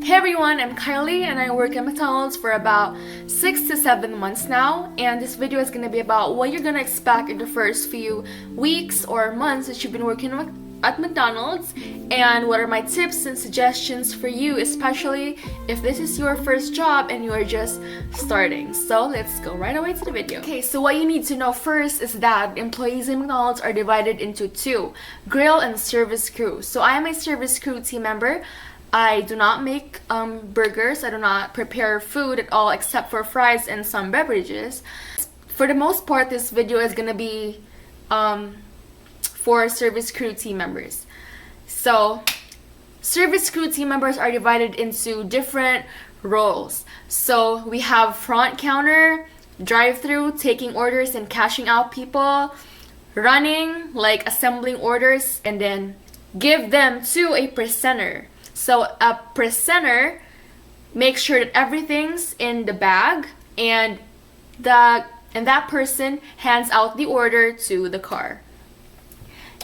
Hey everyone, I'm Kylie and I work at McDonald's for about 6 to 7 months now, and this video is going to be about what you're going to expect in the first few weeks or months that you've been working at McDonald's, and what are my tips and suggestions for you, especially if this is your first job and you are just starting. So let's go right away to the video. Okay, so what you need to know first is that employees in McDonald's are divided into two: grill and service crew. So I am a service crew team member. I do not make burgers. I do not prepare food at all except for fries and some beverages. For the most part, this video is gonna be for service crew team members. So service crew team members are divided into different roles. So we have front counter, drive-through, taking orders and cashing out people, running, like assembling orders, and then give them to a presenter. So a presenter makes sure that everything's in the bag, and that person hands out the order to the car.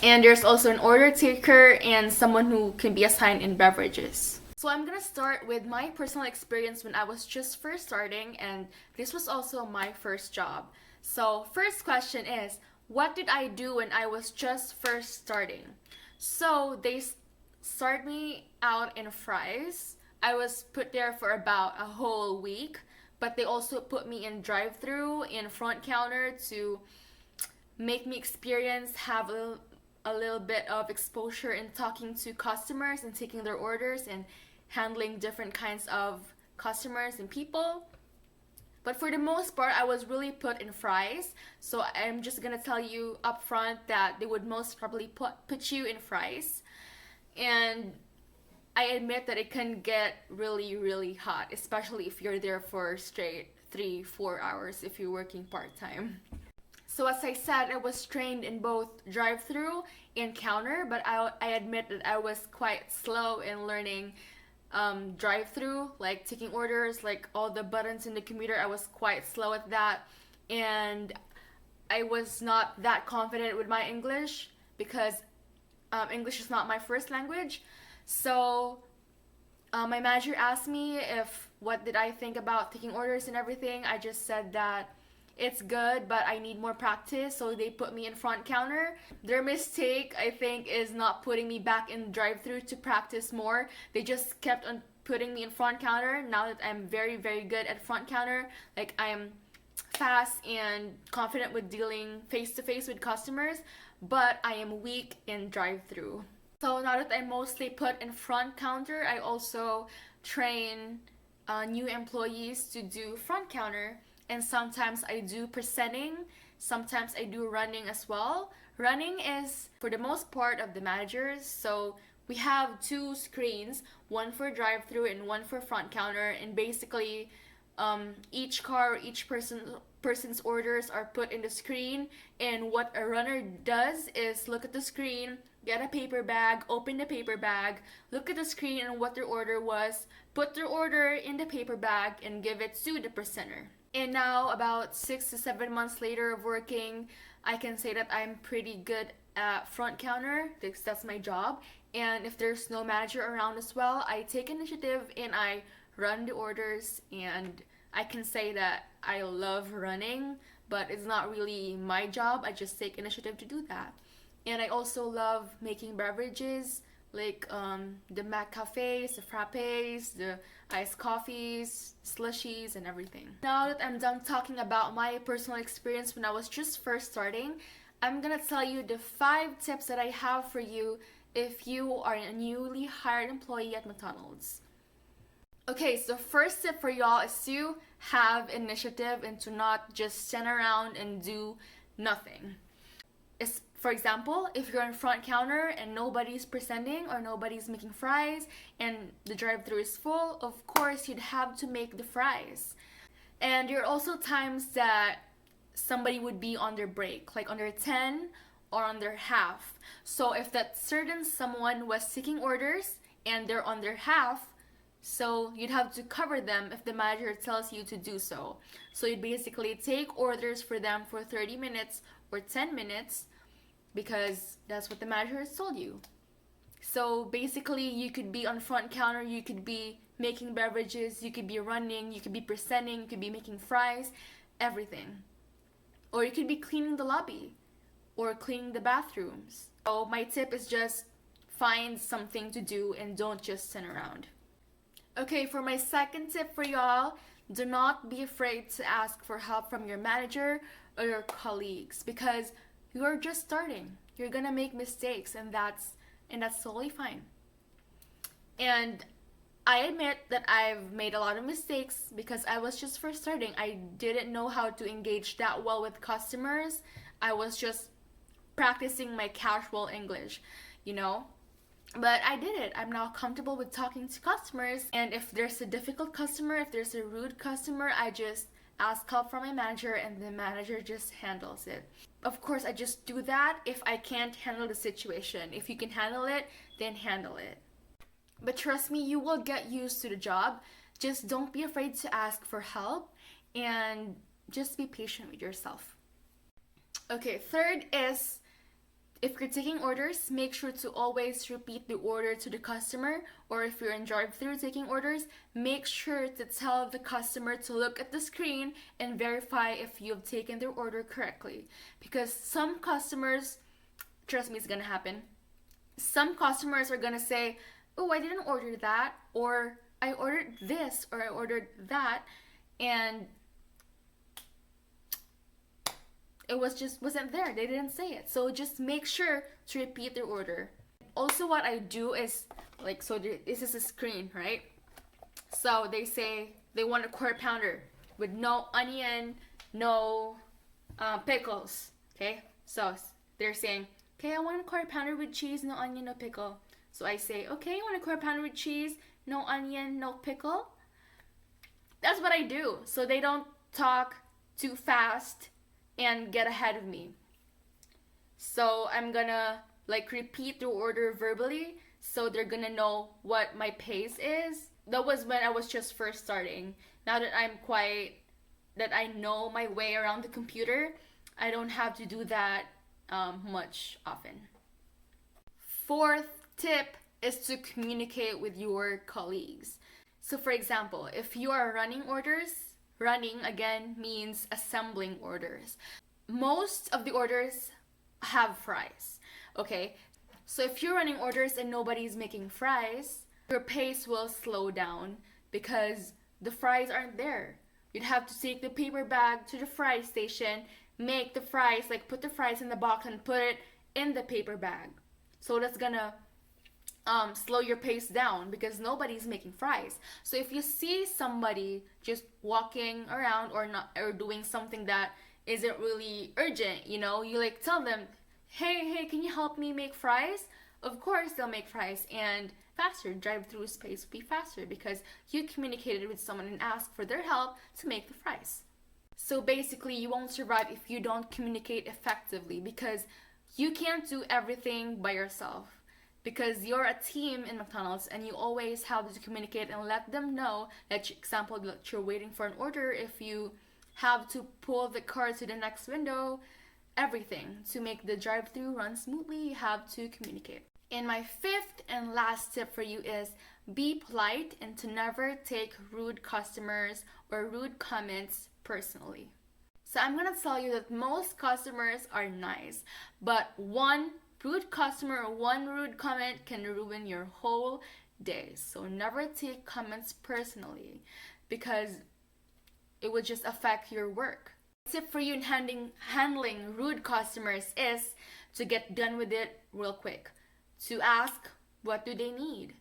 And there's also an order taker and someone who can be assigned in beverages. So I'm gonna start with my personal experience when I was just first starting, and this was also my first job. So first question is, what did I do when I was just first starting? So they start me out in fries. I was put there for about a whole week, but they also put me in drive-through, in front counter, to make me have a little bit of exposure in talking to customers and taking their orders and handling different kinds of customers and people. But for the most part, I was really put in fries. So I'm just gonna tell you up front that they would most probably put you in fries. And I admit that it can get really, really hot, especially if you're there for straight 3-4 hours if you're working part-time. So as I said, I was trained in both drive-through and counter, but I admit that I was quite slow in learning drive-through, like taking orders, like all the buttons in the computer. I was quite slow at that, and I was not that confident with my English because English is not my first language. So my manager asked me what did I think about taking orders and everything. I just said that it's good, but I need more practice, so they put me in front counter. Their mistake, I think, is not putting me back in drive-through to practice more. They just kept on putting me in front counter. Now that I'm very, very good at front counter, like I'm fast and confident with dealing face-to-face with customers, but I am weak in drive-through. So now that I'm mostly put in front counter, I also train new employees to do front counter, and sometimes I do presenting, sometimes I do running as well. Running is for the most part of the managers, so we have two screens, one for drive-through and one for front counter, and basically each car or each person's orders are put in the screen, and what a runner does is look at the screen, get a paper bag, open the paper bag, look at the screen and what their order was, put their order in the paper bag, and give it to the presenter. And now, about 6 to 7 months later of working, I can say that I'm pretty good at front counter because that's my job. And if there's no manager around as well, I take initiative and I run the orders, and I can say that I love running, but it's not really my job. I just take initiative to do that. And I also love making beverages, like the Mac cafes, the frappes, the iced coffees, slushies, and everything. Now that I'm done talking about my personal experience when I was just first starting, I'm gonna tell you the 5 tips that I have for you if you are a newly hired employee at McDonald's. Okay, so first tip for y'all is to have initiative and to not just stand around and do nothing. For example, if you're in front counter and nobody's presenting or nobody's making fries and the drive-thru is full, of course you'd have to make the fries. And there are also times that somebody would be on their break, like on their 10 or on their half. So if that certain someone was taking orders and they're on their half, so you'd have to cover them if the manager tells you to do so. So you basically take orders for them for 30 minutes or 10 minutes because that's what the manager has told you. So basically, you could be on front counter, you could be making beverages, you could be running, you could be presenting, you could be making fries, everything. Or you could be cleaning the lobby or cleaning the bathrooms. So my tip is just find something to do and don't just sit around. Okay, for my second tip for y'all, do not be afraid to ask for help from your manager or your colleagues because you're just starting. You're gonna make mistakes and that's totally fine. And I admit that I've made a lot of mistakes because I was just first starting. I didn't know how to engage that well with customers. I was just practicing my casual English, you know? But I did it. I'm now comfortable with talking to customers. And if there's a difficult customer, if there's a rude customer, I just ask help from my manager and the manager just handles it. Of course, I just do that if I can't handle the situation. If you can handle it, then handle it. But trust me, you will get used to the job. Just don't be afraid to ask for help and just be patient with yourself. Okay, third is if you're taking orders, make sure to always repeat the order to the customer, or if you're in drive-thru taking orders, make sure to tell the customer to look at the screen and verify if you've taken their order correctly. Because some customers, trust me, it's gonna happen. Some customers are gonna say, oh, I didn't order that, or I ordered this, or I ordered that, and it wasn't there. They didn't say it. So just make sure to repeat their order. Also, what I do is this is a screen, right? So they say they want a quarter pounder with no onion, no pickles. Okay, so they're saying, okay, I want a quarter pounder with cheese, no onion, no pickle. So I say, okay, you want a quarter pounder with cheese, no onion, no pickle? That's what I do. So they don't talk too fast and get ahead of me. So I'm gonna repeat the order verbally so they're gonna know what my pace is. That was when I was just first starting. Now that I know my way around the computer, I don't have to do that much often. Fourth tip is to communicate with your colleagues. So for example, if you are running orders, running again means assembling orders. Most of the orders have fries, okay? So if you're running orders and nobody's making fries, your pace will slow down because the fries aren't there. You'd have to take the paper bag to the fry station, make the fries, put the fries in the box and put it in the paper bag. So that's gonna slow your pace down because nobody's making fries. So if you see somebody just walking around or doing something that isn't really urgent, you tell them, hey, can you help me make fries? Of course they'll make fries and faster. Drive-through space will be faster because you communicated with someone and asked for their help to make the fries. So basically, you won't survive if you don't communicate effectively because you can't do everything by yourself. Because you're a team in McDonald's and you always have to communicate and let them know that, example, that you're waiting for an order, if you have to pull the cart to the next window, everything. To make the drive-thru run smoothly, you have to communicate. And my fifth and last tip for you is be polite and to never take rude customers or rude comments personally. So I'm gonna tell you that most customers are nice, but one rude customer or one rude comment can ruin your whole day. So never take comments personally because it would just affect your work. Tip for you in handling rude customers is to get done with it real quick. To ask what do they need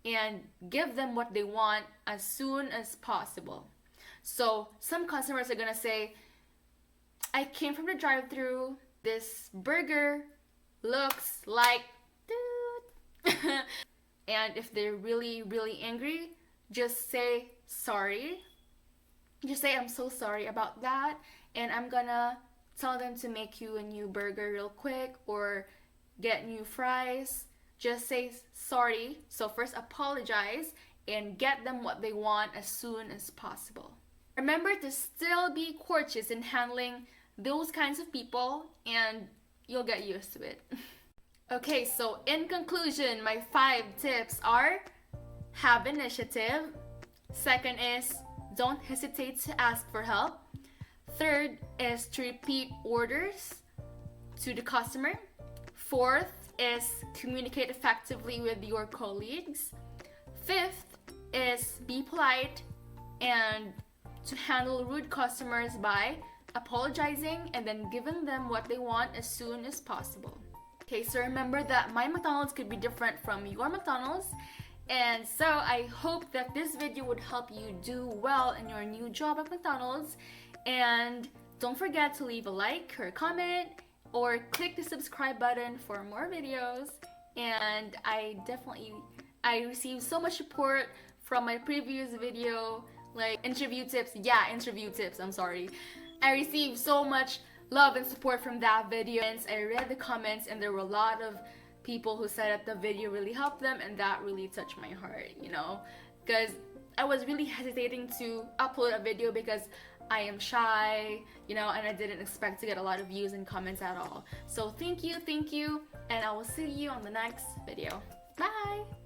and give them what they want as soon as possible. So some customers are gonna say, I came from the drive-thru, this burger looks like and if they're really, really angry, just say sorry. Just say, I'm so sorry about that, and I'm gonna tell them to make you a new burger real quick or get new fries. Just say sorry. So first apologize and get them what they want as soon as possible. Remember to still be courteous in handling those kinds of people and you'll get used to it. Okay, so in conclusion, my 5 tips are: have initiative. Second is don't hesitate to ask for help. Third is to repeat orders to the customer. Fourth is communicate effectively with your colleagues. Fifth is be polite and to handle rude customers by apologizing and then giving them what they want as soon as possible. Okay, so remember that my McDonald's could be different from your McDonald's. And so I hope that this video would help you do well in your new job at McDonald's. And don't forget to leave a like or a comment or click the subscribe button for more videos. And I received so much support from my previous video, like interview tips. I'm sorry. I received so much love and support from that video. And I read the comments and there were a lot of people who said that the video really helped them, and that really touched my heart, you know, because I was really hesitating to upload a video because I am shy, you know, and I didn't expect to get a lot of views and comments at all. So thank you, and I will see you on the next video. Bye!